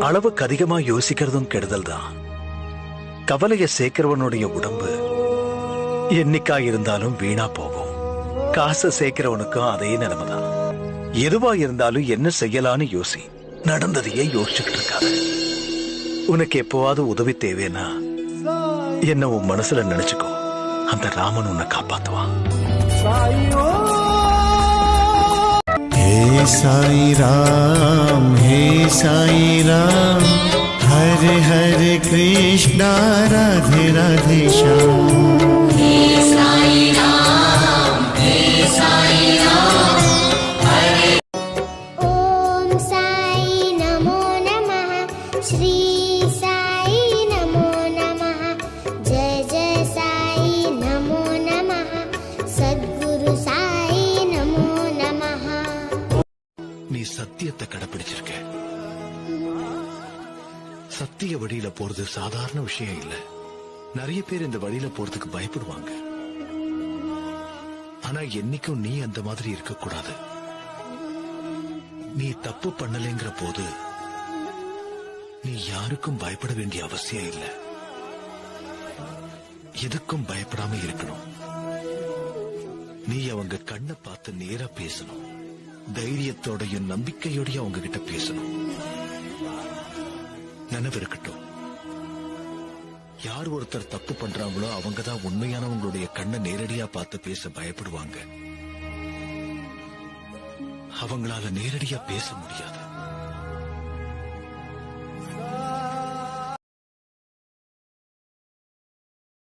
அளவுக்கு அதிகமா யோசிக்கிறதும் கெடுதல் தான். கவலைய சேர்க்கிறவனுடைய உடம்பு என்னைக்கா இருந்தாலும் வீணா போகும். காசை சேர்க்கிறவனுக்கும் அதே நிலைமைதான். எதுவா இருந்தாலும் என்ன செய்யலான்னு யோசி, நடந்ததையே யோசிச்சுக்கிட்டு இருக்காது. உனக்கு எப்பவாவது உதவி தேவைன்னா என்ன உன் மனசுல நினைச்சுக்கோ. அந்த ராமன் உன்னை காப்பாத்துவான். हे साई राम हरे हरे कृष्णा राधे राधे श्याम। हे साई राम हरे ओम साई नमो नमः। श्री साई नमो नमः। जय जय साई नमो नमः। सद्गुरु साई नमो नमः। நீ சத்தியத்தை கடைபிடிச்சிருக்க. சத்திய வழியில போறது சாதாரண விஷயம் இல்ல. நிறைய பேர் இந்த வழியில போறதுக்கு பயப்படுவாங்க. ஆனா என்னைக்கும் நீ அந்த மாதிரி இருக்க கூடாது. நீ தப்பு பண்ணலைங்கிற போது நீ யாருக்கும் பயப்பட வேண்டிய அவசியம் இல்ல. எதுக்கும் பயப்படாம இருக்கணும். நீ அவங்க கண்ணை பார்த்து நேரா பேசணும். தைரியத்தோடையும் நம்பிக்கையோடையும் அவங்க கிட்ட பேசணும். நினைவு இருக்கட்டும், யார் ஒருத்தர் தப்பு பண்றாங்களோ அவங்கதான் உண்மையானவங்களுடைய கண்ணை நேரடியா பார்த்து பேச பயப்படுவாங்க. அவங்களால நேரடியா பேச முடியாது.